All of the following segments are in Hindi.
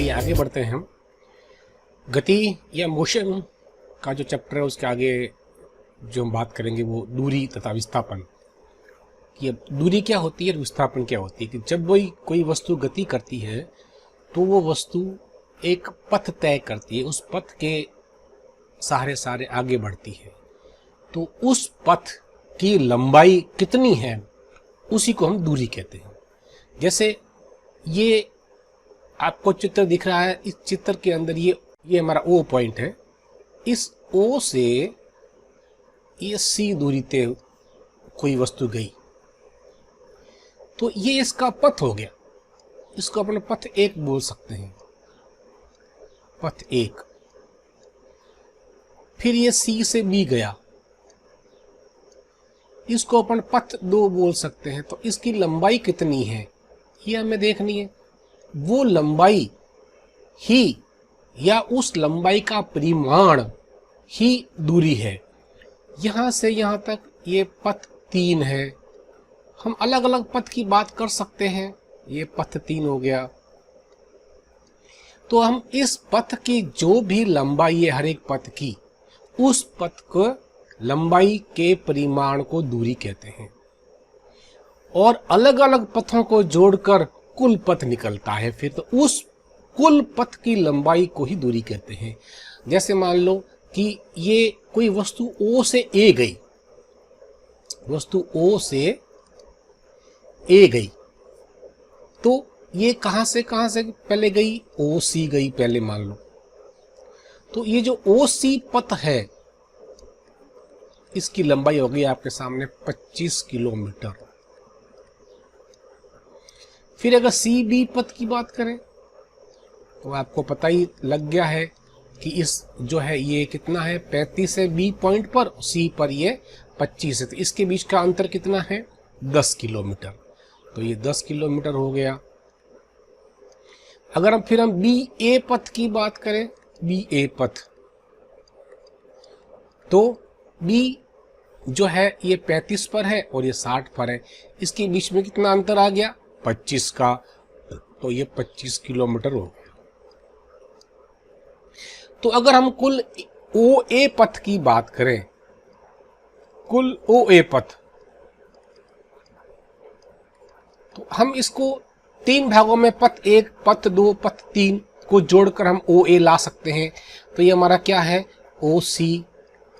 चलिए आगे बढ़ते हैं हम। गति या मोशन का जो चैप्टर है उसके आगे जो हम बात करेंगे वो दूरी तथा विस्थापन कि अब दूरी क्या होती है और विस्थापन क्या होती है। कि जब कोई वस्तु गति करती है तो वो वस्तु एक पथ तय करती है, उस पथ के सहारे आगे बढ़ती है। तो उस पथ की लंबाई कितनी है उसी को हम दूरी कहते हैं। जैसे ये आपको चित्र दिख रहा है, इस चित्र के अंदर ये हमारा O पॉइंट है। इस O से ये C दूरी तय कोई वस्तु गई तो ये इसका पथ हो गया। इसको अपन पथ 1 बोल सकते हैं, पथ 1। फिर ये C से B गया, इसको अपन पथ 2 बोल सकते हैं। तो इसकी लंबाई कितनी है ये हमें देखनी है। वो लंबाई ही या उस लंबाई का परिमाण ही दूरी है। यहां से यहां तक ये पथ 3 है। हम अलग अलग पथ की बात कर सकते हैं। ये पथ 3 हो गया। तो हम इस पथ की जो भी लंबाई है हर एक पथ की, उस पथ को लंबाई के परिमाण को दूरी कहते हैं। और अलग अलग पथों को जोड़कर कुल पथ निकलता है। फिर तो उस कुल पथ की लंबाई को ही दूरी कहते हैं। जैसे मान लो कि ये कोई वस्तु O से A गई, वस्तु O से A गई, तो ये कहां से पहले गई, OC गई पहले मान लो। तो ये जो OC पथ है इसकी लंबाई होगी आपके सामने 25 किलोमीटर। फिर अगर CB पथ की बात करें तो आपको पता ही लग गया है कि इस जो है ये कितना है, 35 है B पॉइंट पर, C पर ये 25 है। तो इसके बीच का अंतर कितना है, 10 किलोमीटर। तो ये 10 किलोमीटर हो गया। अगर हम BA पथ की बात करें, BA पथ, तो B जो है ये 35 पर है और ये 60 पर है। इसके बीच में कितना अंतर आ गया, 25 का। तो ये 25 किलोमीटर हो गया। तो अगर हम कुल OA पथ की बात करें, कुल OA पथ, तो हम इसको 3 भागों में पथ 1, पथ 2, पथ 3 को जोड़कर हम OA ला सकते हैं। तो ये हमारा क्या है, OC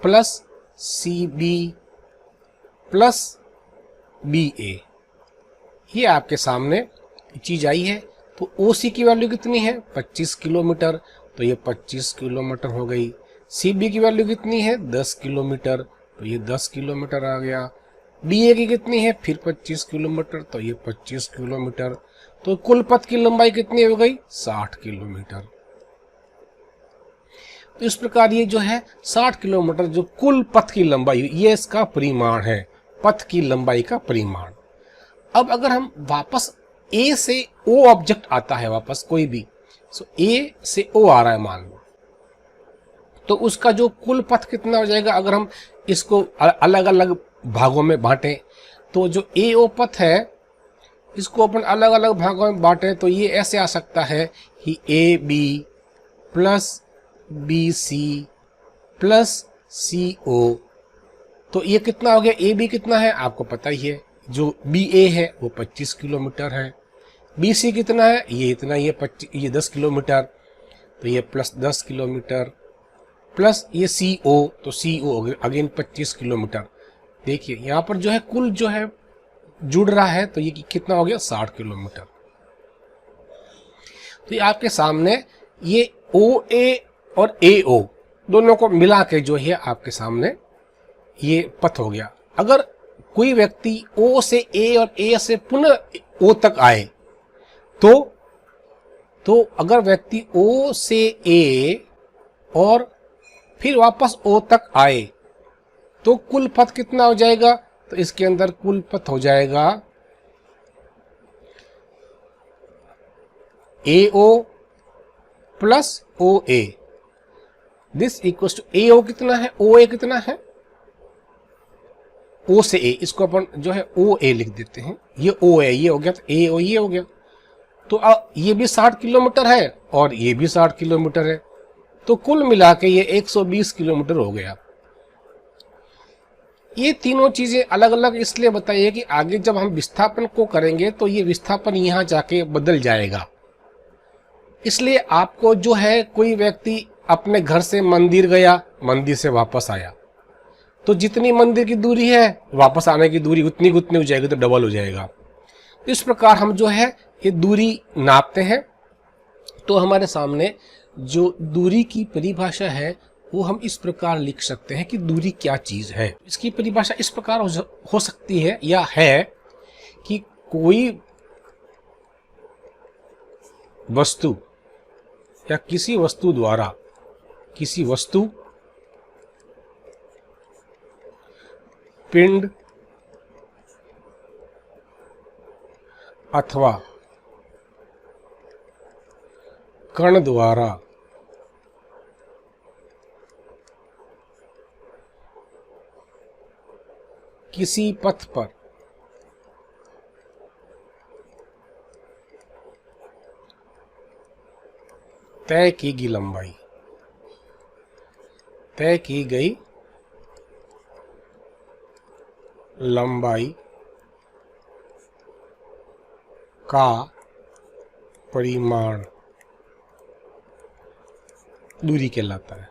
plus CB plus BA। ये आपके सामने चीज आई है। तो OC की वैल्यू कितनी है, 25 किलोमीटर। तो ये 25 किलोमीटर हो गई। CB की वैल्यू कितनी है, 10 किलोमीटर। तो ये 10 किलोमीटर आ गया। BA की कितनी है, फिर 25 किलोमीटर। तो ये 25 किलोमीटर। तो कुल पथ की लंबाई कितनी हो गई, 60 किलोमीटर। तो इस प्रकार ये जो है 60 किलोमीटर जो कुल पथ की लंबाई, ये इसका परिमाण है, पथ की लंबाई का परिमाण। अब अगर हम वापस A से O ऑब्जेक्ट आता है, वापस कोई भी, सो A से O आ रहा है मान लो, तो उसका जो कुल पथ कितना हो जाएगा। अगर हम इसको अलग अलग भागों में बांटें तो जो AO पथ है इसको अपन अलग अलग भागों में बांटें तो ये ऐसे आ सकता है कि AB plus BC plus CO। तो ये कितना हो गया, AB कितना है आपको पता ही है, जो BA है वो 25 किलोमीटर है। BC कितना है, ये इतना, ये 10 किलोमीटर। तो ये प्लस 10 किलोमीटर प्लस ये CO, तो CO अगेन 25 किलोमीटर। देखिए यहाँ पर जो है कुल जो है जुड़ रहा है, तो ये कितना हो गया, 60 किलोमीटर। तो ये आपके सामने ये OA और AO दोनों को मिला के जो है आपके सामने ये पथ हो गया। अगर कोई व्यक्ति O से A और A से पुनः O तक आए तो अगर व्यक्ति O से A और फिर वापस O तक आए तो कुल पथ कितना हो जाएगा, तो इसके अंदर कुल पथ हो जाएगा AO plus OA। This equals to AO कितना है, OA कितना है, O से A, इसको अपन जो है OA लिख देते हैं। ये O है, ये हो गया, तो AO ये हो गया। तो ये भी 60 किलोमीटर है और ये भी 60 किलोमीटर है, तो कुल मिला के ये 120 किलोमीटर हो गया। ये तीनों चीजें अलग अलग इसलिए बताइए कि आगे जब हम विस्थापन को करेंगे तो ये विस्थापन यहाँ जाके बदल जाएगा। इसलिए आपको जो है, कोई व्यक्ति अपने घर से मंदिर गया, मंदिर से वापस आया, तो जितनी मंदिर की दूरी है वापस आने की दूरी उतनी हो जाएगी, तो डबल हो जाएगा। इस प्रकार हम जो है ये दूरी नापते हैं। तो हमारे सामने जो दूरी की परिभाषा है वो हम इस प्रकार लिख सकते हैं कि दूरी क्या चीज है। इसकी परिभाषा इस प्रकार हो सकती है या है कि कोई वस्तु या किसी वस्तु द्वारा किसी वस्तु, पिंड अथवा कण द्वारा किसी पथ पर तय की गई लंबाई का परिमाण दूरी कहलाता है।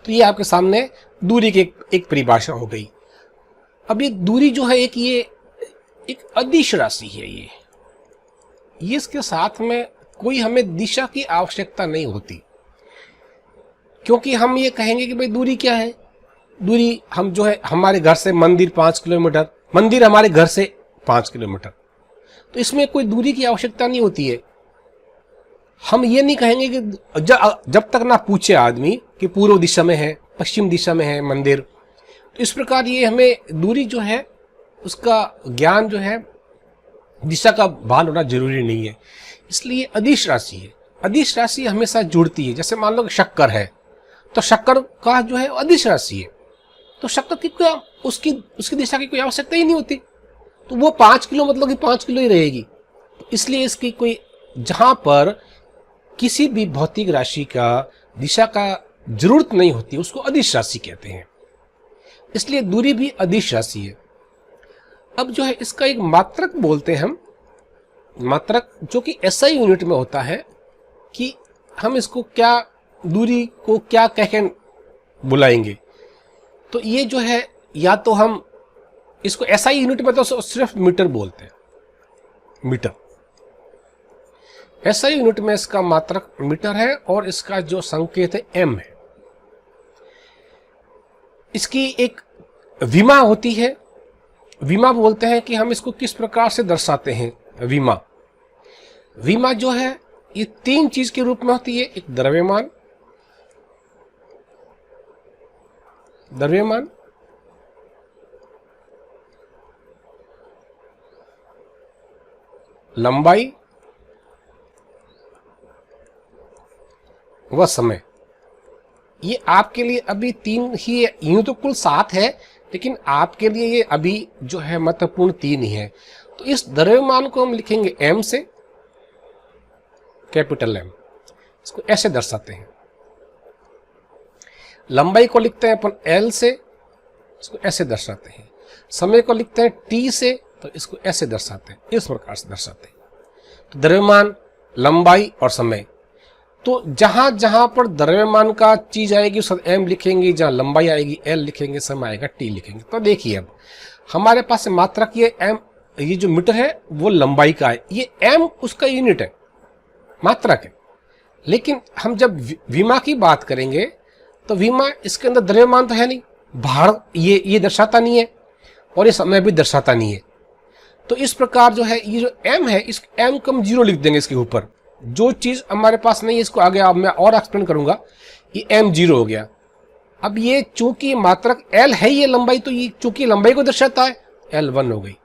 तो ये आपके सामने दूरी की एक परिभाषा हो गई। अब ये दूरी जो है एक अदिश राशि है। ये इसके साथ में कोई हमें दिशा की आवश्यकता नहीं होती, क्योंकि हम ये कहेंगे कि भाई दूरी क्या है। दूरी हम जो है, हमारे घर से मंदिर 5 किलोमीटर, मंदिर हमारे घर से 5 किलोमीटर, तो इसमें कोई दूरी की आवश्यकता नहीं होती है। हम ये नहीं कहेंगे कि जब तक ना पूछे आदमी कि पूर्व दिशा में है, पश्चिम दिशा में है मंदिर, तो इस प्रकार ये हमें दूरी जो है उसका ज्ञान जो है, दिशा का भान होना जरूरी नहीं है। इसलिए अदिश राशि है। अदिश राशि हमेशा जुड़ती है। जैसे मान लो कि शक्कर है, तो शक्कर का जो है अदिश राशि है, तो शक्कर की क्या उसकी दिशा की कोई आवश्यकता ही नहीं होती, तो वो 5 किलो मतलब कि 5 किलो ही रहेगी। तो इसलिए इसकी कोई, जहां पर किसी भी भौतिक राशि का दिशा का जरूरत नहीं होती, उसको अदिश राशि कहते हैं। इसलिए दूरी भी अदिश राशि है। अब जो है इसका एक मात्रक बोलते हैं हम, मात्रक जो कि SI यूनिट में होता है, कि हम इसको क्या, दूरी को क्या कह के बुलाएंगे। तो ये जो है, या तो हम इसको SI यूनिट में तो सिर्फ मीटर बोलते हैं, मीटर। SI यूनिट में इसका मात्रक मीटर है और इसका जो संकेत है M है। इसकी एक विमा होती है। विमा बोलते हैं कि हम इसको किस प्रकार से दर्शाते हैं। विमा जो है ये 3 चीज के रूप में होती है। एक द्रव्यमान, लंबाई व समय। ये आपके लिए अभी 3 ही है, यूं तो कुल 7 है, लेकिन आपके लिए ये अभी जो है महत्वपूर्ण 3 ही है। तो इस द्रव्यमान को हम लिखेंगे M से, कैपिटल M, इसको ऐसे दर्शाते हैं। लंबाई को लिखते हैं अपन L से, इसको ऐसे दर्शाते हैं। समय को लिखते हैं T से, तो इसको ऐसे दर्शाते हैं, इस प्रकार से दर्शाते हैं। तो द्रव्यमान, लंबाई और समय। तो जहां जहां पर द्रव्यमान का चीज आएगी उस M लिखेंगे, जहां लंबाई आएगी L लिखेंगे, समय आएगा T लिखेंगे। तो देखिए अब हमारे पास मात्रक ये M, ये जो मीटर है वो लंबाई का है, ये M उसका यूनिट है, मात्रक है। लेकिन हम जब विमा की बात करेंगे तो विमा, इसके अंदर द्रव्यमान तो है नहीं, भार ये दर्शाता नहीं है और ये समय भी दर्शाता नहीं है। तो इस प्रकार जो है ये जो M है, इस M को हम 0 लिख देंगे इसके ऊपर। जो चीज हमारे पास नहीं है इसको आगे अब मैं और एक्सप्लेन करूंगा। ये M 0 हो गया। अब ये चूंकि मात्रक L है, ये लंबाई, तो ये चूंकि लंबाई को दर्शाता है, L 1 हो गई।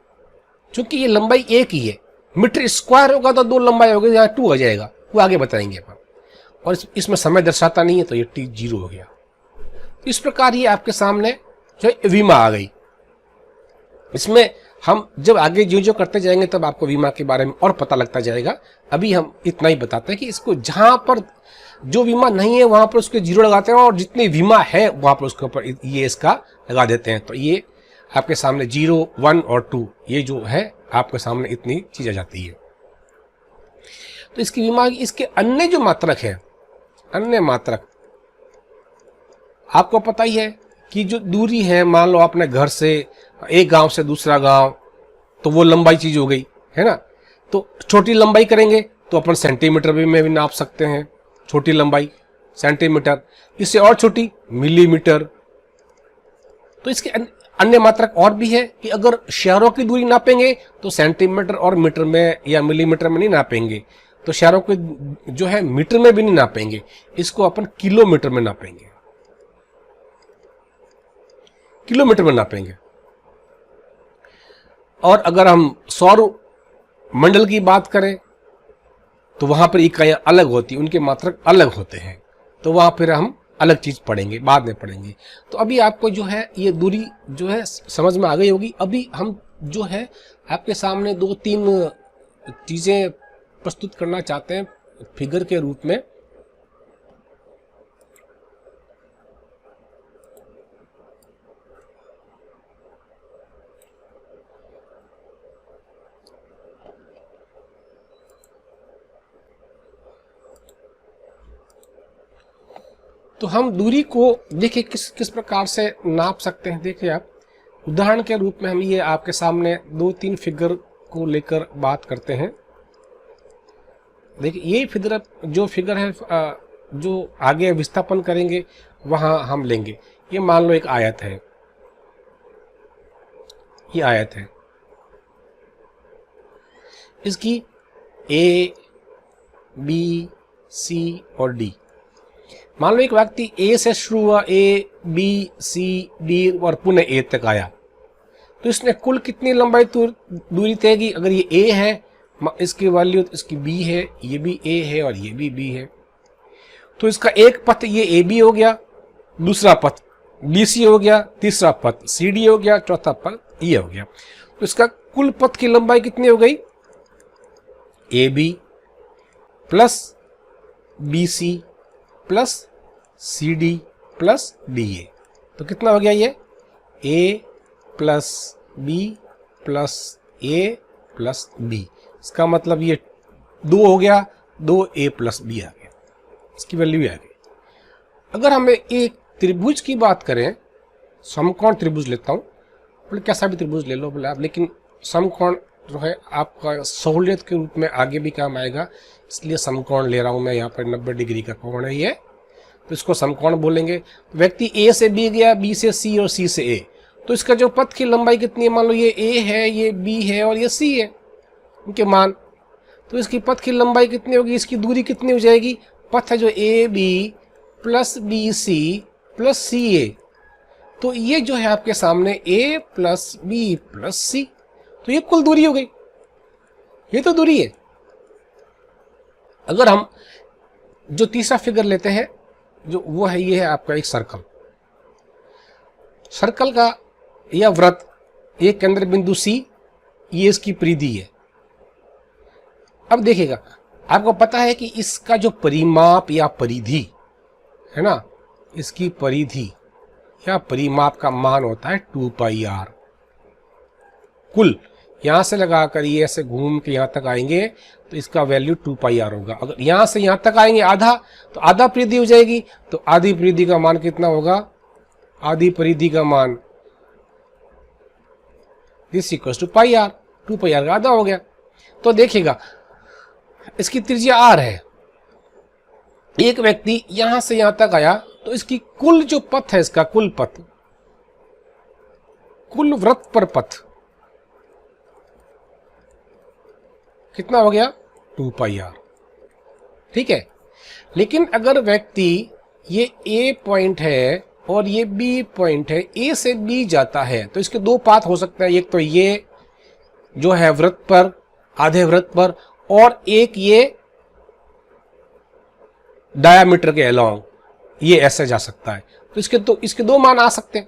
चूंकि ये लंबाई एक ही है, मीटर स्क्वायर होगा तो 2 लंबाई होगी, यहाँ 2 आ जाएगा, वो आगे बताएंगे अपन। और इसमें समय दर्शाता नहीं है, तो ये T 0 हो गया। इस प्रकार ये आपके सामने जो है विमा आ गई। इसमें हम जब आगे जो जो करते जाएंगे तब आपको विमा के बारे में और पता लगता जाएगा। अभी हम इतना ही बताते हैं कि इसको जहां पर जो विमा नहीं है वहां पर उसके जीरो लगाते हैं और जितनी विमा है वहां पर उसके ऊपर ये इसका लगा देते हैं। तो ये आपके सामने 0, 1 और 2 ये जो है आपके सामने इतनी चीज आ जाती है। तो इसकी विमा इसके अन्य जो मात्रक है, अन्य मात्रक आपको पता ही है कि जो दूरी है, मान लो आपने घर से एक गांव से दूसरा गांव, तो वो लंबाई चीज हो गई है ना। तो छोटी लंबाई करेंगे तो अपन सेंटीमीटर में भी नाप सकते हैं, छोटी लंबाई सेंटीमीटर, इससे और छोटी मिलीमीटर। तो इसके अन्य मात्रक और भी है कि अगर शहरों की दूरी नापेंगे तो सेंटीमीटर और मीटर में या मिलीमीटर में नहीं नापेंगे, तो शहरों की जो है मीटर में भी नहीं नापेंगे, इसको अपन किलोमीटर में नापेंगे, किलोमीटर में नापेंगे। और अगर हम सौर मंडल की बात करें तो वहां पर इकाइयां अलग होती, उनके मात्रक अलग होते हैं, तो वहां पर हम अलग चीज पढ़ेंगे, बाद में पढ़ेंगे। तो अभी आपको जो है ये दूरी जो है समझ में आ गई होगी। अभी हम जो है आपके सामने 2-3 चीजें प्रस्तुत करना चाहते हैं फिगर के रूप में। तो हम दूरी को देखिए किस किस प्रकार से नाप सकते हैं। देखिए आप उदाहरण के रूप में हम ये आपके सामने 2-3 फिगर को लेकर बात करते हैं। देखिए ये फिगर है जो आगे विस्थापन करेंगे वहां हम लेंगे। ये मान लो एक आयत है, ये आयत है, इसकी A, B, C और D। मान लो एक व्यक्ति A से शुरू हुआ, A, B, C, D और पुनः A तक आया, तो इसने कुल कितनी लंबाई दूरी तय की। अगर ये A है, इसकी वैल्यू इसकी B है, ये भी A है और ये भी B है, तो इसका एक पथ ये AB हो गया, दूसरा पथ BC हो गया, तीसरा पथ CD हो गया, चौथा पथ ये हो गया। तो इसका कुल पथ की लंबाई कितनी हो गई, AB plus BC plus CD plus DA। तो कितना हो गया ये A plus B plus A plus B। इसका मतलब ये 2 हो गया, 2A प्लस B आ गया, इसकी वैल्यू आ गई। अगर हमें एक त्रिभुज की बात करें, समकोण त्रिभुज लेता हूँ, बोले कैसा भी त्रिभुज ले लो बोले आप, लेकिन समकोण जो है आपका सहूलियत के रूप में आगे भी काम आएगा, इसलिए समकोण ले रहा हूं मैं। यहाँ पर 90 डिग्री का कोण है ये, तो इसको समकोण बोलेंगे। व्यक्ति A से B गया, B से C और C से A, तो इसका जो पथ की लंबाई कितनी है, मान लो ये A है, ये B है और ये C है, इनके मान, तो इसकी पथ की लंबाई कितनी होगी, इसकी दूरी कितनी हो जाएगी, पथ है जो AB plus BC plus CA। तो ये जो है आपके सामने A plus B plus C, तो ये कुल दूरी हो गई, ये तो दूरी है। अगर हम जो तीसरा फिगर लेते हैं, जो वो है, ये है आपका एक सर्कल, सर्कल का या वृत्त, एक केंद्र बिंदु C, ये इसकी परिधि है। अब देखिएगा, आपको पता है कि इसका जो परिमाप या परिधि है ना, इसकी परिधि या परिमाप का मान होता है 2πr। कुल यहां से लगाकर ये ऐसे घूम के यहां तक आएंगे तो इसका वैल्यू 2πr होगा। अगर यहां से यहां तक आएंगे आधा, तो आधा परिधि हो जाएगी, तो आधी परिधि का मान कितना होगा, आधी परिधि का मान this equals to πr, 2πr का आधा हो गया। तो देखिएगा इसकी त्रिज्या r है, एक व्यक्ति यहां से यहां तक आया, तो इसकी कुल जो पथ है, इसका कुल पथ, कुल वृत्त पर पथ कितना हो गया, 2πr, ठीक है। लेकिन अगर व्यक्ति ये A पॉइंट है और ये B पॉइंट है, A से B जाता है, तो इसके दो पाथ हो सकते हैं, एक तो ये जो है वृत्त पर, आधे वृत्त पर, और एक ये डायामीटर के अलोंग, ये ऐसे जा सकता है। तो इसके दो मान आ सकते हैं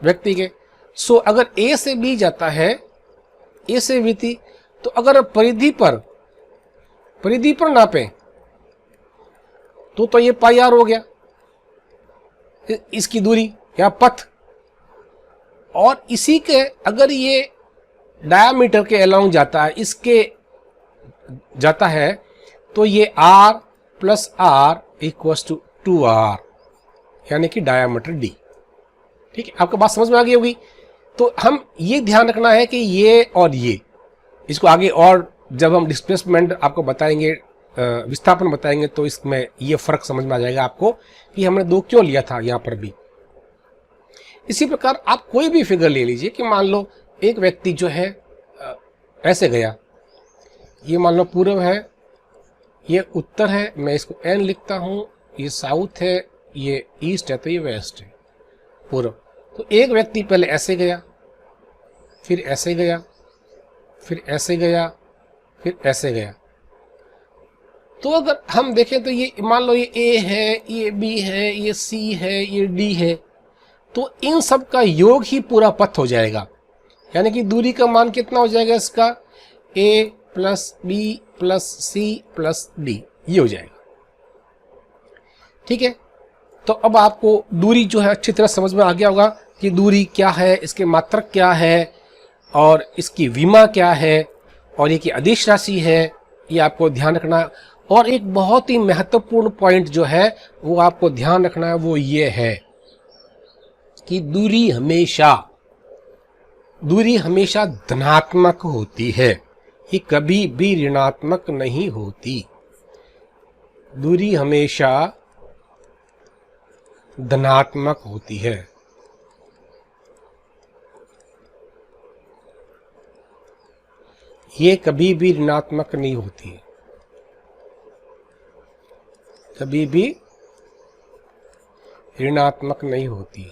व्यक्ति के। सो अगर ए से बी जाता है, ए से बी थी, तो अगर परिधि पर नापे तो ये पाई आर हो गया इसकी दूरी या पथ। और इसी के अगर ये डायामीटर के अलाउंग जाता है, इसके जाता है, तो ये r plus r equals to 2r, यानी कि डायामीटर d। ठीक है, आपको बात समझ में आ गई होगी। तो हम ये ध्यान रखना है कि ये और ये, इसको आगे और जब हम डिस्प्लेसमेंट आपको बताएंगे, विस्थापन बताएंगे, तो इसमें ये फर्क समझ में आ जाएगा आपको कि हमने दो क्यों लिया था यहाँ पर भी। इसी प्रकार आप कोई भी फिगर ले लीजिए कि मान लो एक व्यक्ति जो है ऐसे गया, ये मान लो पूर्व है, ये उत्तर है, मैं इसको n लिखता हूँ, ये साउथ है, ये ईस्ट है, तो ये वेस्ट है, पूर्व। तो एक व्यक्ति पहले ऐसे गया, फिर ऐसे गया, फिर ऐसे गया, फिर ऐसे गया। तो अगर हम देखें तो ये मान लो ये A है, ये B है, ये C है, ये D है, तो इन सब का योग ही पूरा पथ हो जाएगा। यानी कि दूरी का मान कितना हो जाएगा इसका, A plus B plus C plus D, ये हो जाएगा। ठीक है, तो अब आपको दूरी जो है अच्छी तरह समझ में आ गया होगा कि दूरी क्या है, इसके मात्रक क्या है, और इसकी विमा क्या है, और ये की अदिश राशि है, ये आपको ध्यान रखना है। और एक बहुत ही महत्वपूर्ण पॉइंट जो है वो आपको ध्यान रखना है, वो ये है कि दूरी हमेशा धनात्मक होती है, ये कभी भी ऋणात्मक नहीं होती। दूरी हमेशा धनात्मक होती है। ये कभी भी ऋणात्मक नहीं होती, कभी भी ऋणात्मक नहीं होती।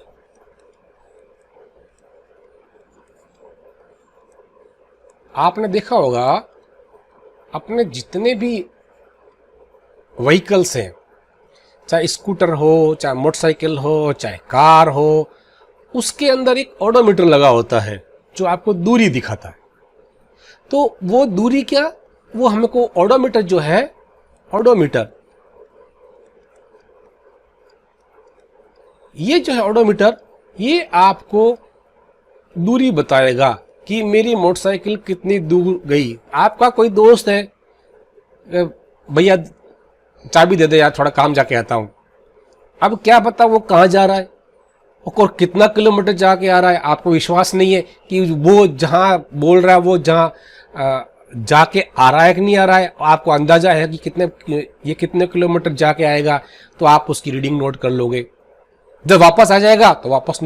आपने देखा होगा अपने जितने भी व्हीकल्स हैं, चाहे स्कूटर हो, चाहे मोटरसाइकिल हो, चाहे कार हो, उसके अंदर एक ओडोमीटर लगा होता है जो आपको दूरी दिखाता है। तो वो दूरी क्या, वो हमको ओडोमीटर जो है, ओडोमीटर, ये जो है ओडोमीटर, ये आपको दूरी बताएगा कि मेरी मोटरसाइकिल कितनी दूर गई। आपका कोई दोस्त है, भैया चाबी दे दे यार, थोड़ा काम जाके आता हूं। अब क्या पता वो कहाँ जा रहा है और कितना किलोमीटर जाके आ रहा है, आपको विश्वास नहीं है कि वो जहां बोल रहा है वो जहां जाके आ रहा है कि नहीं आ रहा है। आपको अंदाजा है कि ये कितने किलोमीटर जाके आएगा, तो आप उसकी रीडिंग नोट कर लोगे। जब वापस आ जाएगा तो वापस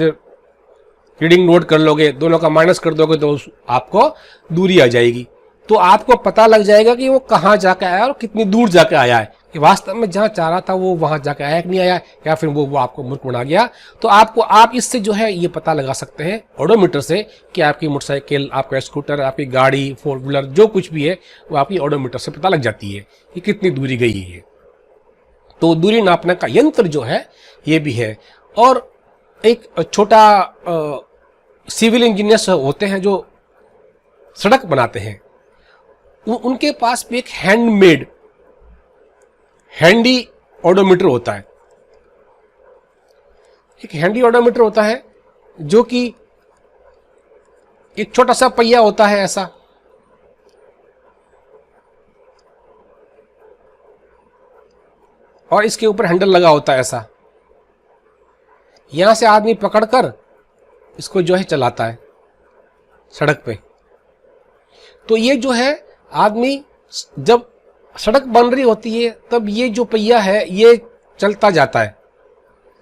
रीडिंग नोट कर लोगे, दोनों का माइनस कर दोगे तो आपको दूरी आ जाएगी। तो आपको पता लग जाएगा कि वो कहाँ जाके आया और कितनी दूर जाके आया है, कि वास्तव में जहाँ चाह रहा था वो वहां जाके आया कि नहीं आया, या फिर वो आपको मूर्ख बना गया। तो आप इससे जो है ये पता लगा सकते हैं ओडोमीटर से कि आपकी मोटरसाइकिल, आपका स्कूटर, आपकी गाड़ी, फोर व्हीलर, जो कुछ भी है वो आपकी ओडोमीटर से पता लग जाती है कि कितनी दूरी गई है। तो दूरी नापने का यंत्र जो है ये भी है। और एक छोटा सिविल इंजीनियर्स होते हैं जो सड़क बनाते हैं, उनके पास भी एक हैंडमेड हैंडी ओडोमीटर होता है। एक हैंडी ओडोमीटर होता है जो कि एक छोटा सा पहिया होता है ऐसा, और इसके ऊपर हैंडल लगा होता है ऐसा। यहां से आदमी पकड़कर इसको जो है चलाता है सड़क पे। तो ये जो है आदमी जब सड़क बन रही होती है तब ये जो पहिया है ये चलता जाता है,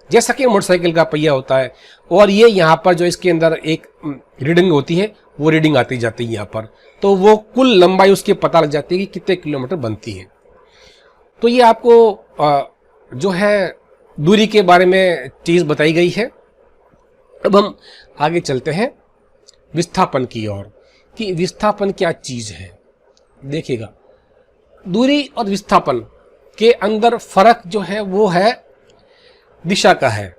जैसा कि मोटरसाइकिल का पहिया होता है। और ये यहाँ पर जो इसके अंदर एक रीडिंग होती है वो रीडिंग आती जाती है यहाँ पर, तो वो कुल लंबाई उसकी पता लग जाती है कि कितने किलोमीटर बनती है। तो ये आपको जो है दूरी के बारे में चीज बताई गई है। अब हम आगे चलते हैं विस्थापन की ओर, कि विस्थापन क्या चीज है। देखिएगा, दूरी और विस्थापन के अंदर फर्क जो है वो है दिशा का है।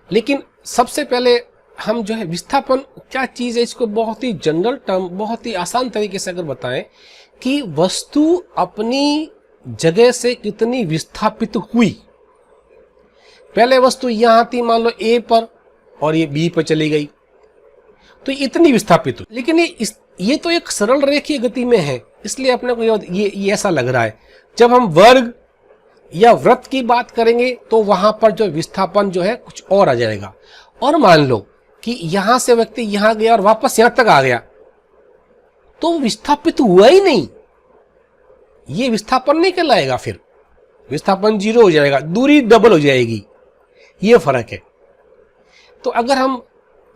लेकिन सबसे पहले हम जो है विस्थापन क्या चीज है इसको बहुत ही जनरल टर्म, बहुत ही आसान तरीके से अगर बताएं कि वस्तु अपनी जगह से कितनी विस्थापित हुई। पहले वस्तु यहां थी मान लो ए पर और ये बी पर चली गई तो इतनी विस्थापित हुई, लेकिन ये तो एक सरल रेखीय गति में है, इसलिए अपने को ये ऐसा लग रहा है। जब हम वर्ग या वृत्त की बात करेंगे तो वहां पर जो विस्थापन जो है कुछ और आ जाएगा। और मान लो कि यहां से व्यक्ति यहां गया और वापस यहां तक आ गया तो विस्थापित हुआ ही नहीं, ये विस्थापन नहीं कहलाएगा, फिर विस्थापन 0 हो जाएगा, दूरी डबल हो जाएगी, ये फर्क है। तो अगर हम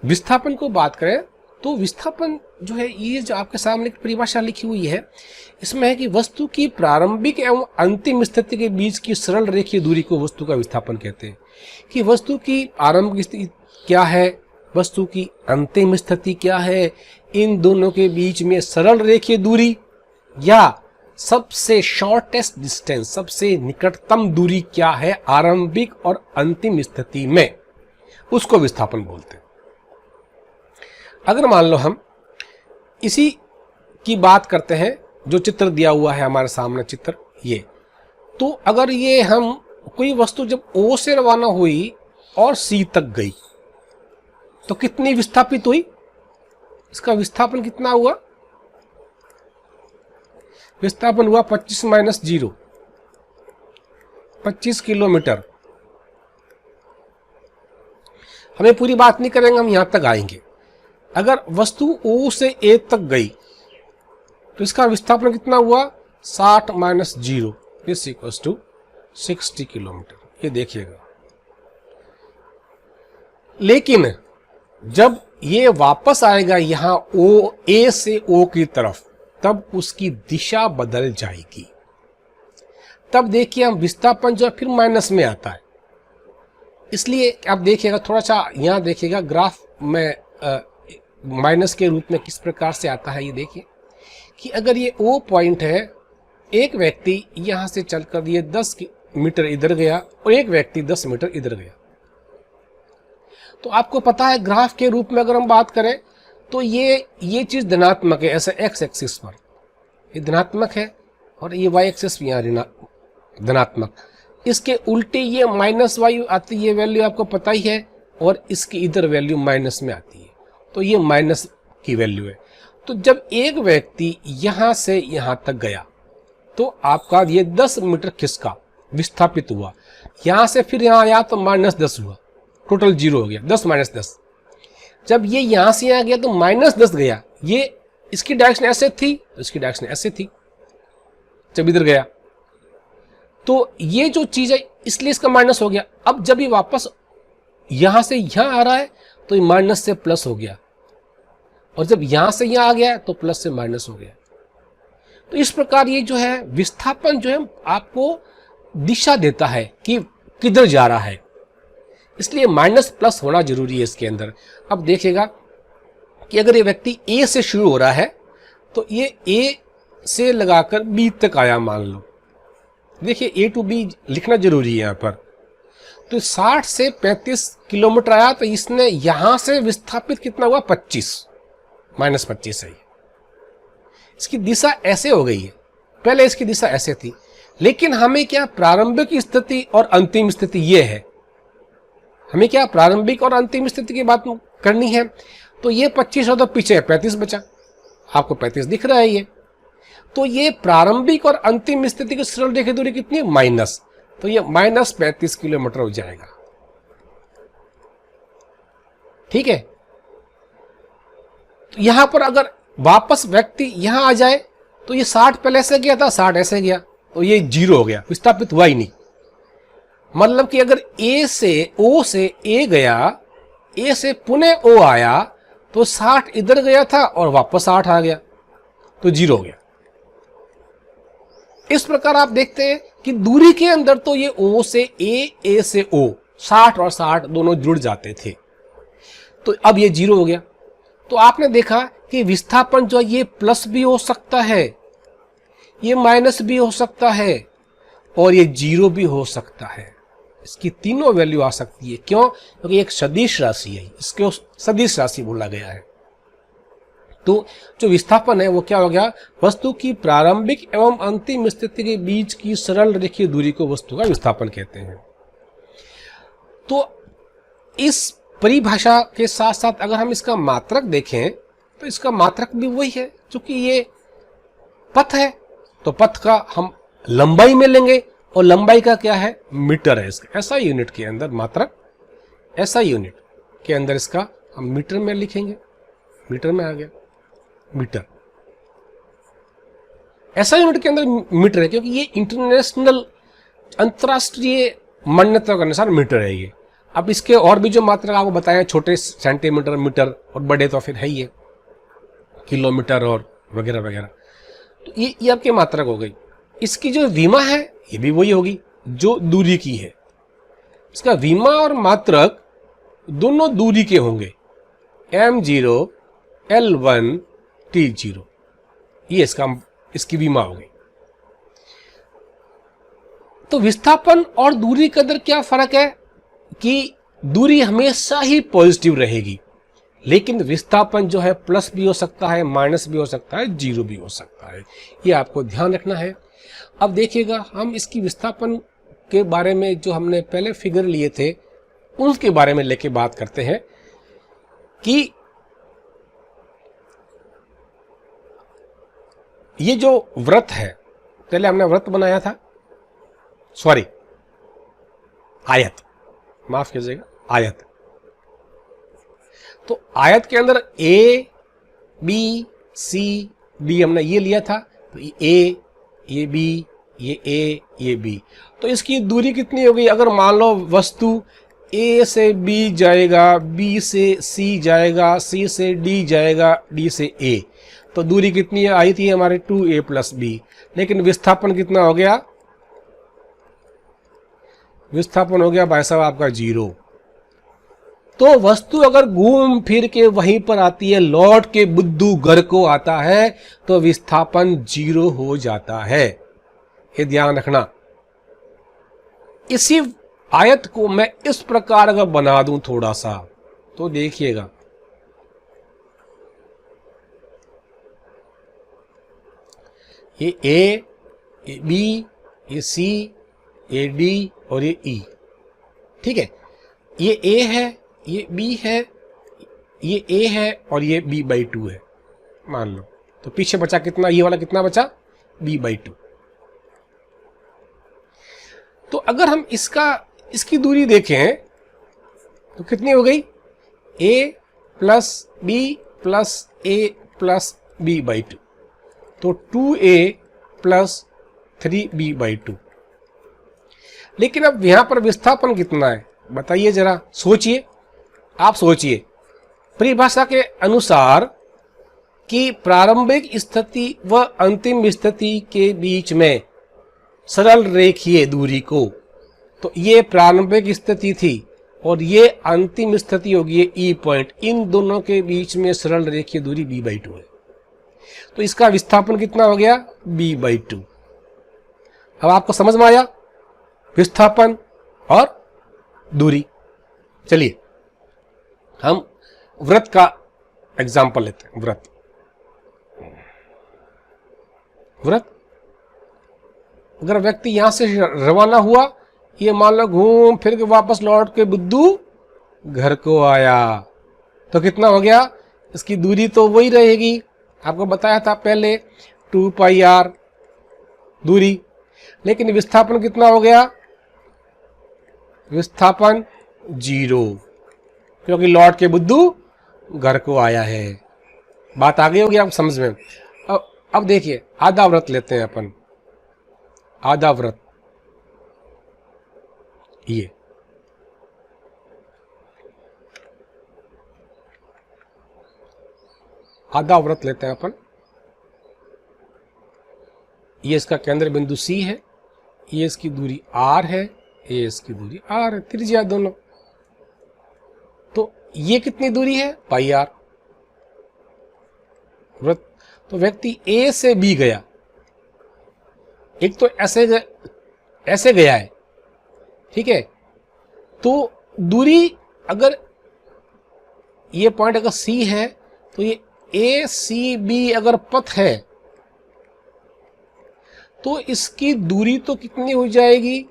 विस्थापन को बात करें तो विस्थापन जो है ये जो आपके सामने परिभाषा लिखी हुई है इसमें है कि वस्तु की प्रारंभिक एवं अंतिम स्थिति के बीच की सरल रेखीय दूरी को वस्तु का विस्थापन कहते हैं। कि वस्तु की आरंभिक स्थिति क्या है, वस्तु की अंतिम स्थिति क्या है, इन दोनों के बीच में सरल रेखीय दूरी या सबसे शॉर्टेस्ट डिस्टेंस, सबसे निकटतम दूरी क्या है आरंभिक और अंतिम स्थिति में, उसको विस्थापन बोलते हैं। अगर मान लो हम इसी की बात करते हैं, जो चित्र दिया हुआ है हमारे सामने चित्र ये, तो अगर ये हम कोई वस्तु जब O से रवाना हुई और C तक गई तो कितनी विस्थापित हुई, इसका विस्थापन कितना हुआ, विस्थापन हुआ 25 - 0, 25 किलोमीटर। हमें पूरी बात नहीं करेंगे, हम यहां तक आएंगे। अगर वस्तु O से A तक गई तो इसका विस्थापन कितना हुआ, 60 - 0 = 60 किलोमीटर, ये देखिएगा। लेकिन जब ये वापस आएगा यहां A से O की तरफ तब उसकी दिशा बदल जाएगी। तब देखिए हम विस्थापन जो है फिर माइनस में आता है। इसलिए आप देखिएगा, थोड़ा सा यहां देखिएगा ग्राफ में माइनस के रूप में किस प्रकार से आता है। ये देखिए कि अगर ये O पॉइंट है, एक व्यक्ति यहां से चलकर ये 10 मीटर इधर गया और एक व्यक्ति 10 मीटर इधर गया, तो आपको पता है ग्राफ के रूप में अगर हम बात करें तो ये चीज धनात्मक है, ऐसे एक्स एक्सिस पर ये धनात्मक है और ये वाई एक्सिस भी यहाँ धनात्मक। इसके उल्टी ये माइनस वाई आती है, ये वैल्यू आपको पता ही है, और इसकी इधर वैल्यू माइनस में आती है, तो ये माइनस की वैल्यू है। तो जब एक व्यक्ति यहां से यहां तक गया तो आपका ये 10 मीटर खिसका विस्थापित हुआ, यहां से फिर यहां आया तो -10 हुआ, टोटल 0 हो गया, 10 - 10। जब ये यहां से यहां गया तो -10 गया, ये इसकी डायरेक्शन ऐसे थी, इसकी डायरेक्शन ऐसे थी जब इधर गया, तो ये जो चीज है इसलिए इसका माइनस हो गया। अब जब ये वापस यहां से यहां आ रहा है तो ये माइनस से प्लस हो गया, और जब यहां से यहां आ गया तो प्लस से माइनस हो गया। तो इस प्रकार ये जो है विस्थापन जो है आपको दिशा देता है कि किधर जा रहा है, इसलिए माइनस प्लस होना जरूरी है इसके अंदर। अब देखिएगा कि अगर ये व्यक्ति A से शुरू हो रहा है तो ये A से लगाकर B तक आया, मान लो, देखिए A to B लिखना जरूरी है यहाँ पर। तो 60 से 35 किलोमीटर आया तो इसने यहां से विस्थापित कितना हुआ, 25 -25 है। इसकी दिशा ऐसे हो गई है, पहले इसकी दिशा ऐसे थी, लेकिन हमें क्या प्रारंभिक स्थिति और अंतिम स्थिति ये है, हमें क्या प्रारंभिक और अंतिम स्थिति की बात करनी है। तो ये 25 और तो पीछे 35 बचा, आपको 35 दिख रहा है ये। तो ये प्रारंभिक और अंतिम स्थिति की सरल रेखीय दूरी कितनी है, माइनस, तो ये -35 किलोमीटर हो जाएगा। ठीक है, तो यहां पर अगर वापस व्यक्ति यहां आ जाए तो ये 60 पहले ऐसे गया था, 60 ऐसे गया, तो ये 0 हो गया, विस्थापित हुआ ही नहीं। मतलब कि अगर O से A गया, A से पुनः O आया तो 60 इधर गया था और वापस 60 आ गया, तो 0 हो गया। इस प्रकार आप देखते हैं कि दूरी के अंदर तो ये O से A से O 60 और 60 दोनों जुड़ जाते थे, तो अब ये 0 हो गया। तो आपने देखा कि विस्थापन जो ये प्लस भी हो सकता है, ये माइनस भी हो सकता है, और ये 0 भी हो सकता है। इसकी तीनों वैल्यू आ सकती है। क्यों? क्योंकि एक सदिश राशि है, इसको सदिश राशि बोला गया है। तो जो विस्थापन है वो क्या हो गया? वस्तु की प्रारंभिक एवं अंतिम स्थिति के बीच की सरल रेखीय दूरी को वस्तु का विस्थापन कहते हैं। तो इस परिभाषा के साथ साथ अगर हम इसका मात्रक देखें तो इसका मात्रक भी वही है, क्योंकि ये पथ है तो पथ का हम लंबाई में लेंगे और लंबाई का क्या है? मीटर है। इसका ऐसा यूनिट के अंदर मात्रक, ऐसा यूनिट के अंदर इसका हम मीटर में लिखेंगे। मीटर में आ गया मीटर, ऐसा यूनिट के अंदर मीटर है, क्योंकि ये इंटरनेशनल अंतरराष्ट्रीय मान्यता के अनुसार मीटर है ये। अब इसके और भी जो मात्रक आपको बताए, छोटे सेंटीमीटर, मीटर, और बड़े तो फिर है ही है, किलोमीटर और वगैरह वगैरह। तो ये आपकी मात्रक हो गई। इसकी जो विमा है ये भी वही होगी जो दूरी की है। इसका विमा और मात्रक दोनों दूरी के होंगे, m0 L1 T0, ये इसकी विमा हो गई। तो विस्थापन और दूरी के अंदर क्या फर्क है कि दूरी हमेशा ही पॉजिटिव रहेगी, लेकिन विस्थापन जो है प्लस भी हो सकता है, माइनस भी हो सकता है, जीरो भी हो सकता है। ये आपको ध्यान रखना है। अब देखिएगा, हम इसकी विस्थापन के बारे में जो हमने पहले फिगर लिए थे उसके बारे में लेके बात करते हैं कि ये जो वृत्त है, पहले हमने वृत्त बनाया था, सॉरी आयत, माफ कीजिएगा, आयत। तो आयत के अंदर ए बी सी डी हमने ये लिया था, तो ये बी, ये ए, ये बी। तो इसकी दूरी कितनी होगी? अगर मान लो वस्तु ए से बी जाएगा, बी से सी जाएगा, सी से डी जाएगा, डी से ए, तो दूरी कितनी आई थी हमारे 2a + b। लेकिन विस्थापन कितना हो गया? विस्थापन हो गया भाई साहब आपका 0। तो वस्तु अगर घूम फिर के वहीं पर आती है, लौट के बुद्धू घर को आता है, तो विस्थापन 0 हो जाता है। ये ध्यान रखना। इसी आयत को मैं इस प्रकार अगर बना दूं थोड़ा सा, तो देखिएगा, ये ए, ये बी, ये सी, ये डी और ये ई, ठीक है। ये ए है, ये बी है, ये ए है और ये b/2 है, मान लो। तो पीछे बचा कितना? ये वाला कितना बचा? b/2। तो अगर हम इसकी दूरी देखें तो कितनी हो गई? a + b + a + b/2, तो 2a + 3b/2। लेकिन अब यहां पर विस्थापन कितना है बताइए जरा, सोचिए, आप सोचिए। परिभाषा के अनुसार कि प्रारंभिक स्थिति व अंतिम स्थिति के बीच में सरल रेखीय दूरी को, तो ये प्रारंभिक स्थिति थी और ये अंतिम स्थिति होगी, ये ई पॉइंट, इन दोनों के बीच में सरल रेखीय दूरी b/2 है। तो इसका विस्थापन कितना हो गया? b/2। अब आपको समझ में आया विस्थापन और दूरी। चलिए हम वृत्त का एग्जाम्पल लेते हैं। वृत्त अगर व्यक्ति यहां से रवाना हुआ, ये मान लो घूम फिर के वापस लौट के बुद्धू घर को आया, तो कितना हो गया? इसकी दूरी तो वही रहेगी, आपको बताया था पहले 2πr दूरी। लेकिन विस्थापन कितना हो गया? विस्थापन 0, क्योंकि लौट के बुद्धू घर को आया है। बात आ गई होगी आप समझ में। अब देखिए, आधा वृत्त लेते हैं अपन। आधा वृत्त, ये आधा वृत्त लेते हैं अपन। ये इसका केंद्र बिंदु C है, ये इसकी दूरी R है, ये इसकी दूरी R है, त्रिज्या दोनों। तो ये कितनी दूरी है? πr। वृत्त, तो व्यक्ति A से B गया, एक तो ऐसे गया है, ठीक है, तो दूरी अगर ये पॉइंट अगर सी है तो ये ए सी बी अगर पथ है तो इसकी दूरी तो कितनी हो जाएगी,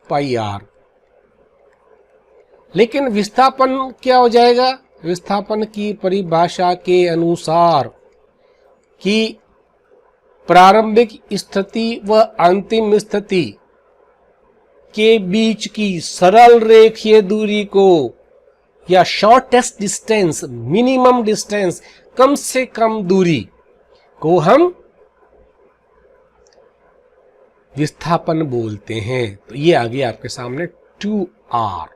पाई आर। लेकिन विस्थापन क्या हो जाएगा, विस्थापन की परिभाषा के अनुसार कि प्रारंभिक स्थिति व अंतिम स्थिति के बीच की सरल रेखीय दूरी को, या शॉर्टेस्ट डिस्टेंस, मिनिमम डिस्टेंस, कम से कम दूरी को हम विस्थापन बोलते हैं। तो ये आ गया आपके सामने 2r।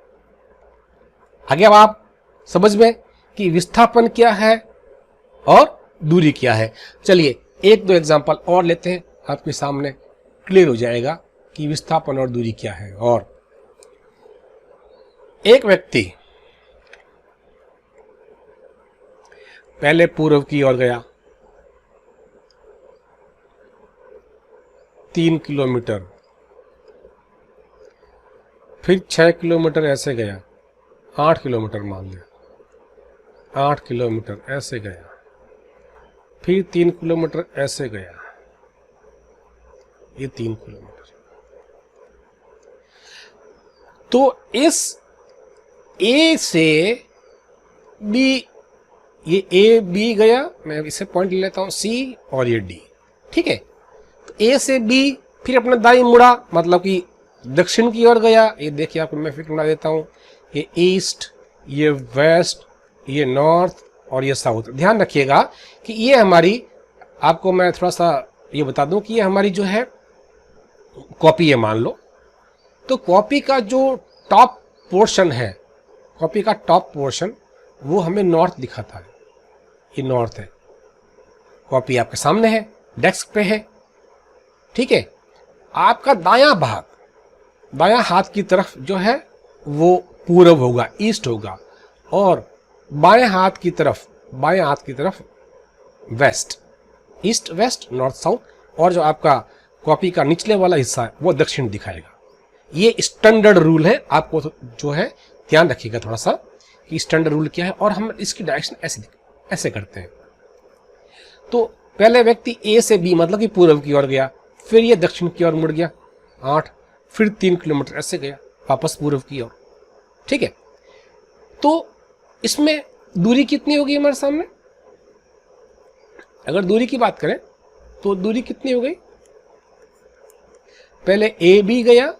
आगे अब आप समझ में कि विस्थापन क्या है और दूरी क्या है। चलिए एक दो एग्जांपल और लेते हैं, आपके सामने क्लियर हो जाएगा कि विस्थापन और दूरी क्या है। और एक व्यक्ति पहले पूर्व की ओर गया 3 किलोमीटर, फिर 6 किलोमीटर ऐसे गया, 8 किलोमीटर मान लिया, 8 किलोमीटर ऐसे गया, फिर 3 किलोमीटर ऐसे गया, ये 3 किलोमीटर। तो इस ए से बी, ये ए बी गया, मैं इसे पॉइंट ले लेता हूं सी, और ये डी, ठीक है। तो ए से बी फिर अपना दाई मुड़ा, मतलब कि दक्षिण की ओर गया। ये देखिए आपको मैं फिर बना देता हूं, ये ईस्ट, ये वेस्ट, ये नॉर्थ और ये साउथ। ध्यान रखिएगा कि ये हमारी, आपको मैं थोड़ा सा ये बता दूं कि ये हमारी जो है कॉपी है, मान लो। तो कॉपी का जो टॉप पोर्शन है, कॉपी का टॉप पोर्शन वो हमें नॉर्थ दिखाता है, ये नॉर्थ है। कॉपी आपके सामने है, डेस्क पे है, ठीक है। आपका दायां भाग, दायां हाथ की तरफ जो है वो पूर्व होगा, ईस्ट होगा, और बाएं हाथ की तरफ, बाएं हाथ की तरफ west, east west north south. और जो आपका कॉपी का निचले वाला हिस्सा है वो दक्षिण दिखाएगा। ये स्टैंडर्ड रूल है, आपको जो है ध्यान रखिएगा थोड़ा सा कि स्टैंडर्ड रूल क्या है। और हम इसकी डायरेक्शन ऐसे करते हैं। तो पहले व्यक्ति ए से बी मतलब कि पूर्व की ओर गया, फिर ये दक्षिण की ओर मुड़ गया 8, फिर 3 किलोमीटर ऐसे गया वापस पूर्व की ओर, ठीक है। तो इसमें दूरी कितनी होगी हमारे सामने, अगर दूरी की बात करें तो दूरी कितनी हो गई, पहले ए बी गया,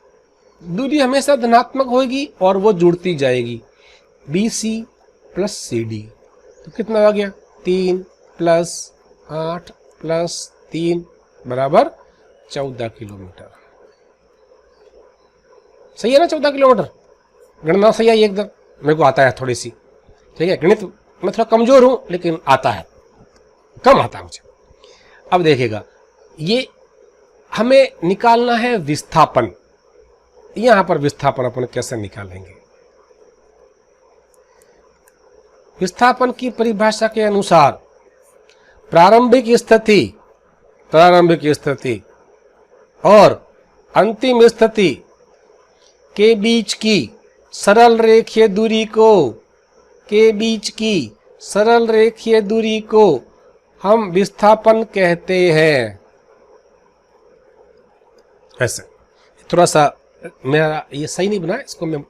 दूरी हमेशा धनात्मक होगी और वो जुड़ती जाएगी, B C plus C D. तो कितना आ गया, 3 प्लस 8 प्लस 3 बराबर 14 किलोमीटर। सही है ना, 14 किलोमीटर। गणना सही है एकदम, मेरे को आता है थोड़ी सी, ठीक है। गणित मैं थोड़ा कमजोर हूं लेकिन आता है, कम आता है मुझे। अब देखिएगा, ये हमें निकालना है विस्थापन। यहां पर विस्थापन अपन कैसे निकालेंगे, विस्थापन की परिभाषा के अनुसार प्रारंभिक स्थिति और अंतिम स्थिति के बीच की सरल रेखीय दूरी को हम विस्थापन कहते हैं। ऐसे थोड़ा सा मेरा ये सही नहीं बना, इसको मैं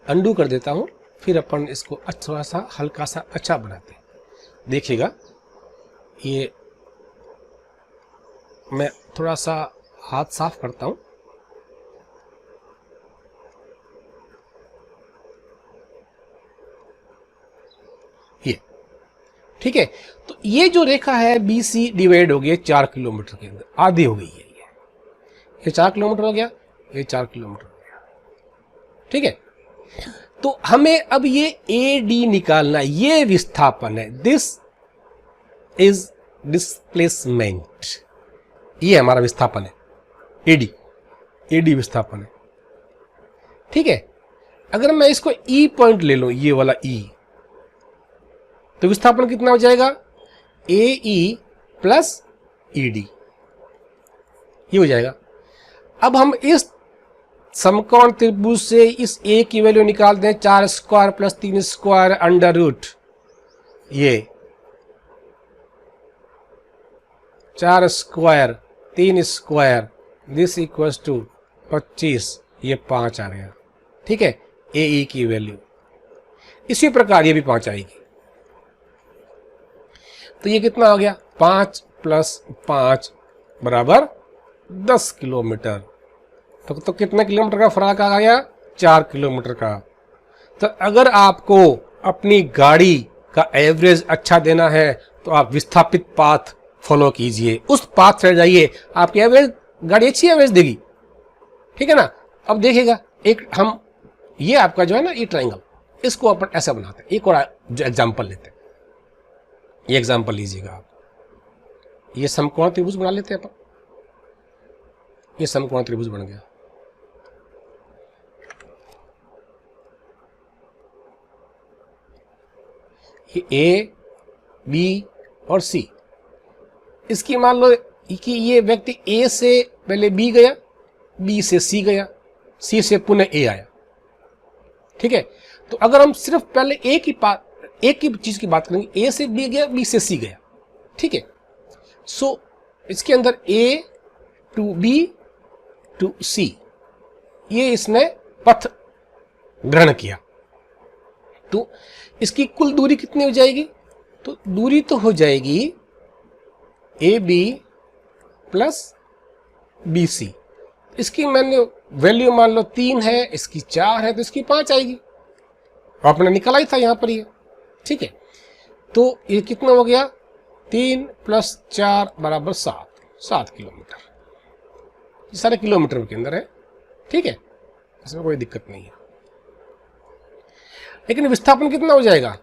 अंडू कर देता हूं, फिर अपन इसको थोड़ा सा हल्का सा अच्छा बनाते हैं। देखिएगा, ये मैं थोड़ा सा हाथ साफ करता हूं। ये ठीक है। तो ये जो रेखा है बी सी डिवाइड हो गई 4 किलोमीटर के अंदर, आधी हो गई है। ये 4 किलोमीटर हो गया, ये 4 किलोमीटर हो गया, ठीक है। तो हमें अब ये ए डी निकालना है, ये विस्थापन है, दिस इज डिस्प्लेसमेंट, ये हमारा विस्थापन है, एडी विस्थापन है, ठीक है। अगर मैं इसको ई पॉइंट ले लूं, ये वाला ई, तो विस्थापन कितना हो जाएगा, ए ई प्लस ई डी, ये हो जाएगा। अब हम इस समकोण त्रिभुज से इस ए की वैल्यू निकाल दें, 4 square plus 3 square under root, ये 4 square 3 square this equals to 25, ये 5 आ गया। ठीक है, ए ई की वैल्यू। इसी प्रकार ये भी 5 आएगी, तो ये कितना हो गया, 5 प्लस 5 बराबर 10 किलोमीटर। तो कितने किलोमीटर का फर्क आ गया, 4 किलोमीटर का। तो अगर आपको अपनी गाड़ी का एवरेज अच्छा देना है तो आप विस्थापित पाथ फॉलो कीजिए, उस पाथ से जाइए, आपकी एवरेज गाड़ी अच्छी एवरेज देगी। ठीक है ना। अब देखिएगा, एक हम ये आपका जो है ना ये ट्रायंगल, इसको अपन ऐसा बनाते हैं। एक और जो एग्जांपल लेते हैं, ये एग्जांपल लीजिएगा आप, ये समकोण त्रिभुज बना लेते हैं अपन। ये समकोण त्रिभुज बन गया। ये ए बी और सी, इसकी मान लो कि ये व्यक्ति ए से पहले बी गया, बी से सी गया, सी से पुनः ए आया। ठीक है, तो अगर हम सिर्फ पहले एक ही चीज की बात करेंगे, ए से बी गया, बी से सी गया। ठीक है, सो इसके अंदर ए टू बी टू सी, ये इसने पथ ग्रहण किया, तो इसकी कुल दूरी कितनी हो जाएगी, तो दूरी तो हो जाएगी A B plus B C. इसकी मैंने वैल्यू मान लो 3 है, इसकी 4 है, तो इसकी 5 आएगी, आपने निकाला ही था यहां पर ये। ठीक है, तो ये कितना हो गया, 3 प्लस 4 बराबर 7 किलोमीटर। ये सारे किलोमीटर के अंदर है। ठीक है, इसमें कोई दिक्कत नहीं है। लेकिन विस्थापन कितना हो जाएगा,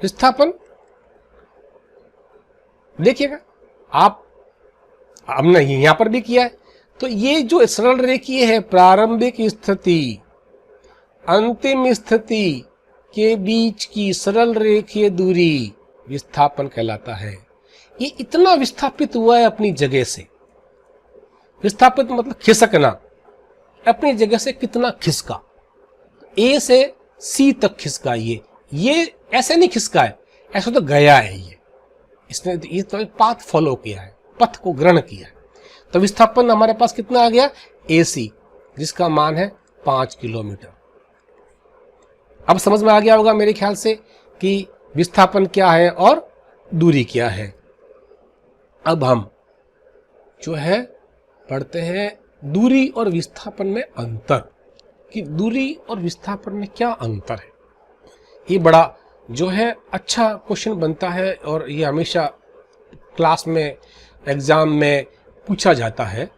विस्थापन देखिएगा आप, हमने यहां पर भी किया है। तो ये जो सरल रेखीय है, प्रारंभिक स्थिति अंतिम स्थिति के बीच की सरल रेखीय दूरी विस्थापन कहलाता है। ये इतना विस्थापित हुआ है अपनी जगह से, विस्थापित मतलब खिसकना, अपनी जगह से कितना खिसका, ए से सी तक खिसका। ये ऐसे नहीं खिसका है, ऐसा तो गया है ये, इसने ये तो पाथ फॉलो किया है, पथ को ग्रहण किया है। तो विस्थापन हमारे पास कितना आ गया, ए सी, जिसका मान है 5 किलोमीटर। अब समझ में आ गया होगा मेरे ख्याल से कि विस्थापन क्या है और दूरी क्या है। अब हम जो है पढ़ते हैं दूरी और विस्थापन में अंतर, कि दूरी और विस्थापन में क्या अंतर है। ये बड़ा जो है अच्छा क्वेश्चन बनता है और ये हमेशा क्लास में एग्जाम में पूछा जाता है,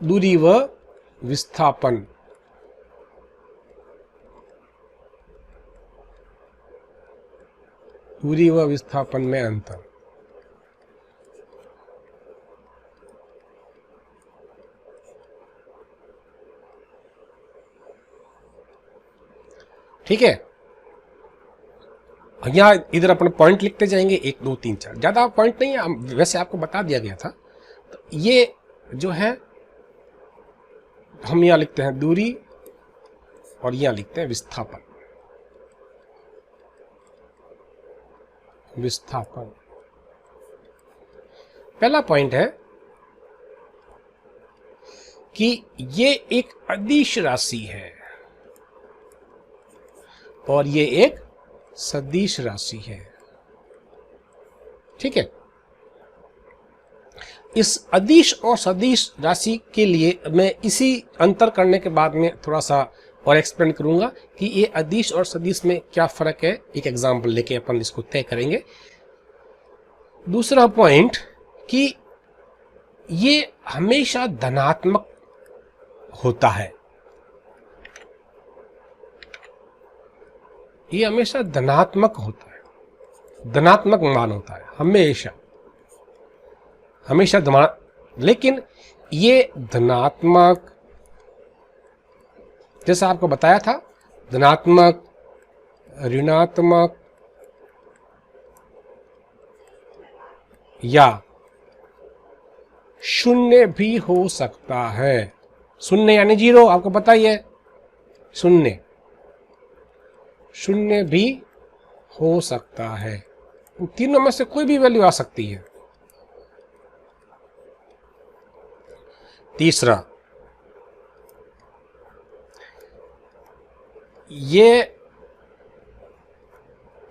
दूरी व विस्थापन। दूरी व विस्थापन में अंतर। ठीक है, यहाँ इधर अपन पॉइंट लिखते जाएंगे, 1 2 3 4, ज्यादा पॉइंट नहीं है, वैसे आपको बता दिया गया था। तो ये जो है हम यहाँ लिखते हैं दूरी और यहाँ लिखते हैं विस्थापन। विस्थापन पहला पॉइंट है कि ये एक अदिश राशि है और ये एक सदिश राशि है। ठीक है, इस अदिश और सदिश राशि के लिए मैं इसी अंतर करने के बाद में थोड़ा सा और एक्सप्लेन करूंगा कि ये अदिश और सदिश में क्या फर्क है। एक एग्जांपल लेके अपन इसको तय करेंगे। दूसरा पॉइंट कि ये हमेशा धनात्मक होता है, ये हमेशा धनात्मक होता है, धनात्मक मान होता है हमेशा, हमेशा लेकिन ये धनात्मक, जैसा आपको बताया था, धनात्मक, ऋणात्मक या शून्य भी हो सकता है। शून्य यानी जीरो, आपको पता ही है। शून्य शून्य भी हो सकता है। इन तीनों में से कोई भी वैल्यू आ सकती है। तीसरा, ये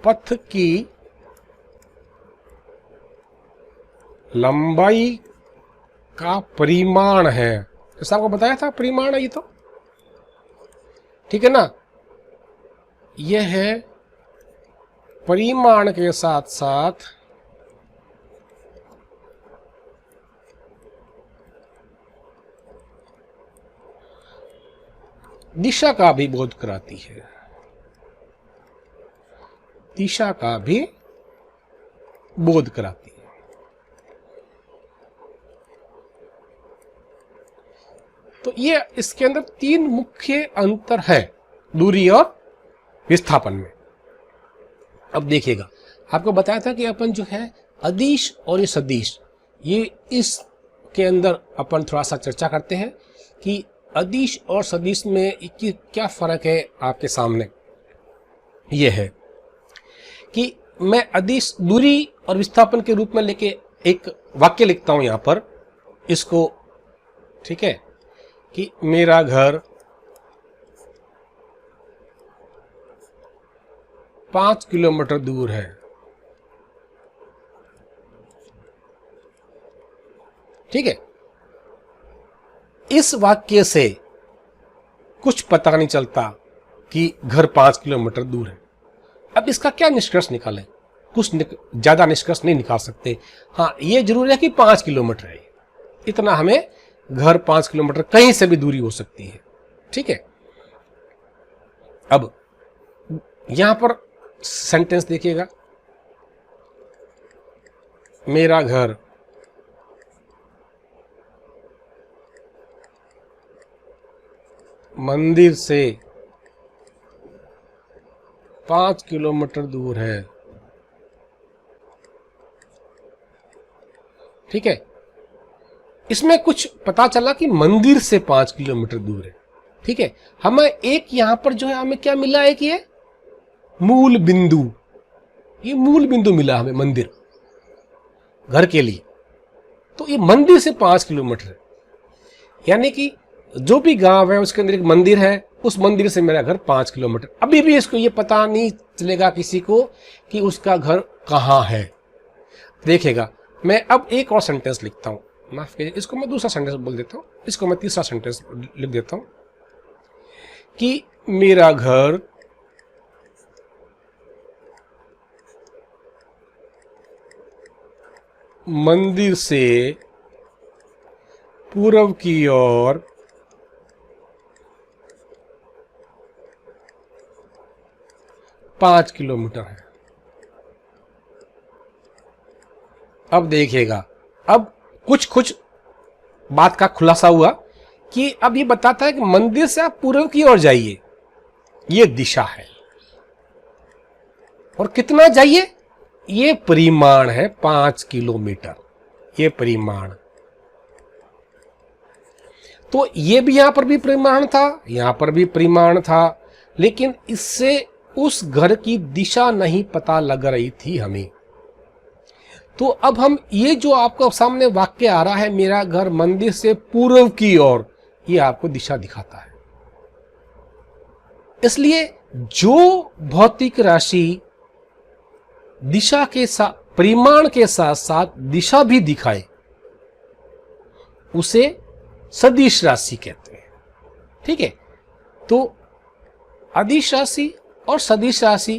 पथ की लंबाई का परिमाण है। जैसा आपको बताया था, परिमाण है ये तो, ठीक है ना। यह है परिमाण के साथ साथ दिशा का भी बोध कराती है। दिशा का भी बोध कराती है। तो ये इसके अंदर तीन मुख्य अंतर है दूरी और विस्थापन में। अब देखिएगा, आपको बताया था कि अपन जो है अदिश और ये सदिश, ये इसके अंदर अपन थोड़ा सा चर्चा करते हैं कि अदिश और सदिश में क्या फर्क है। आपके सामने ये है कि मैं अदिश दूरी और विस्थापन के रूप में लेके एक वाक्य लिखता हूं यहां पर इसको, ठीक है, कि मेरा घर 5 किलोमीटर दूर है। ठीक है, इस वाक्य से कुछ पता नहीं चलता कि घर 5 किलोमीटर दूर है। अब इसका क्या निष्कर्ष निकालें? कुछ ज्यादा निष्कर्ष नहीं निकाल सकते। हाँ, ये जरूर है कि 5 किलोमीटर है, इतना हमें, घर 5 किलोमीटर कहीं से भी दूरी हो सकती है। ठीक है, अब यहां पर सेंटेंस देखिएगा, मेरा घर मंदिर से 5 किलोमीटर दूर है। ठीक है, इसमें कुछ पता चला कि मंदिर से 5 किलोमीटर दूर है। ठीक है, हमें एक यहां पर जो है हमें क्या मिला है कि ये मूल बिंदु, ये मूल बिंदु मिला हमें मंदिर घर के लिए। तो ये मंदिर से 5 किलोमीटर है, यानी कि जो भी गांव है उसके अंदर एक मंदिर है, उस मंदिर से मेरा घर 5 किलोमीटर। अभी भी इसको ये पता नहीं चलेगा किसी को कि उसका घर कहां है। देखेगा, मैं अब एक और सेंटेंस लिखता हूं, माफ कीजिए, इसको मैं दूसरा सेंटेंस बोल देता हूं, इसको मैं तीसरा सेंटेंस लिख देता हूं कि मेरा घर मंदिर से पूर्व की ओर 5 किलोमीटर है। अब देखिएगा, अब कुछ बात का खुलासा हुआ कि अब ये बताता है कि मंदिर से आप पूर्व की ओर जाइए, ये दिशा है, और कितना जाइए, ये परिमाण है 5 किलोमीटर, ये परिमाण। तो ये भी यहां पर भी परिमाण था, यहां पर भी परिमाण था, लेकिन इससे उस घर की दिशा नहीं पता लग रही थी हमें। तो अब हम ये जो आपको सामने वाक्य आ रहा है, मेरा घर मंदिर से पूर्व की ओर, ये आपको दिशा दिखाता है। इसलिए जो भौतिक राशि दिशा के साथ, परिमाण के साथ साथ दिशा भी दिखाए, उसे सदिश राशि कहते हैं। ठीक है, तो अदिश राशि और सदिश राशि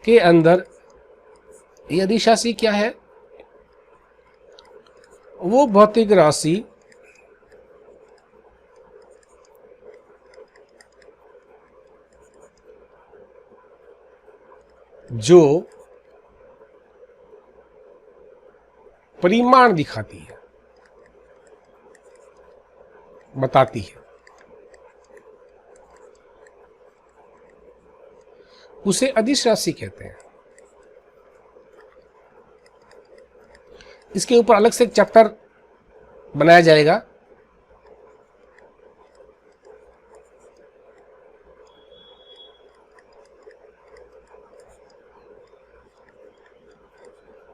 के अंदर ये अदिश राशि क्या है? वो भौतिक राशि जो परिमाण दिखाती है, बताती है, उसे अदिश राशि कहते हैं। इसके ऊपर अलग से एक चैप्टर बनाया जाएगा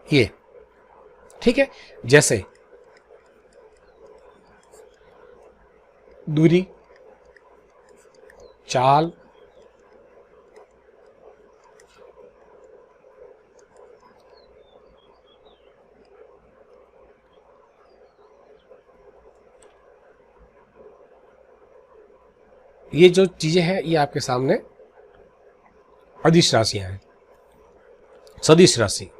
ये, ठीक है। जैसे दूरी, चाल, ये जो चीजें हैं ये आपके सामने अदिश राशियां हैं। सदिश राशि,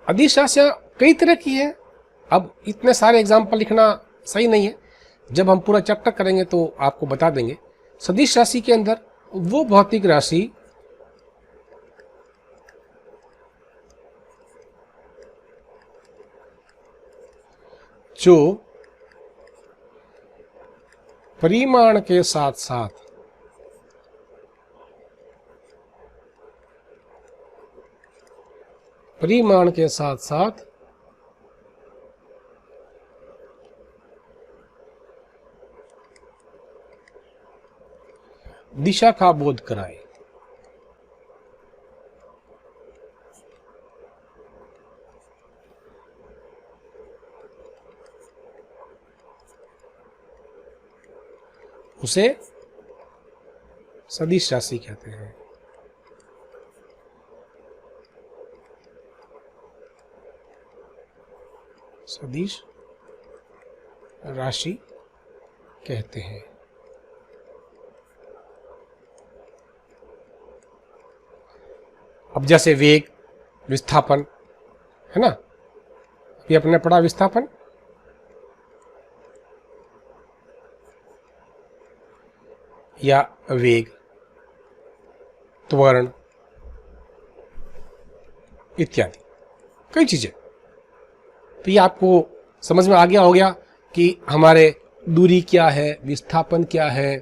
अदिश राशियां कई तरह की हैं। अब इतने सारे एग्जाम्पल लिखना सही नहीं है, जब हम पूरा चैप्टर करेंगे तो आपको बता देंगे। सदिश राशि के अंदर वो भौतिक राशि जो परिमाण के साथ साथ दिशा का बोध कराए। उसे सदिश राशि कहते हैं। सदिश राशि कहते हैं। अब जैसे वेग, विस्थापन, है ना, ये अपने पढ़ा विस्थापन, या वेग, त्वरण इत्यादि कई चीजें। तो ये आपको समझ में आ गया हो गया कि हमारे दूरी क्या है, विस्थापन क्या है।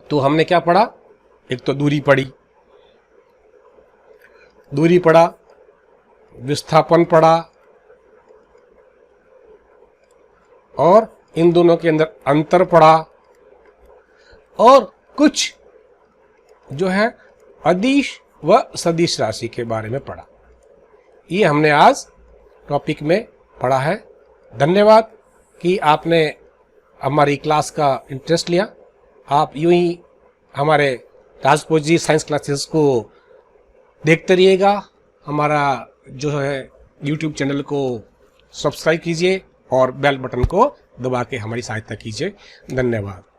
तो हमने क्या पढ़ा, एक तो दूरी पढ़ा, विस्थापन पढ़ा, और इन दोनों के अंदर अंतर पढ़ा, और कुछ जो है अदिश व सदिश राशि के बारे में पढ़ा। ये हमने आज टॉपिक में पढ़ा है। धन्यवाद कि आपने हमारी क्लास का इंटरेस्ट लिया। आप यूं ही हमारे राजपूत जी साइंस क्लासेस को देखते रहिएगा। हमारा जो है यूट्यूब चैनल को सब्सक्राइब कीजिए और बेल बटन को दबा के हमारी सहायता कीजिए। धन्यवाद।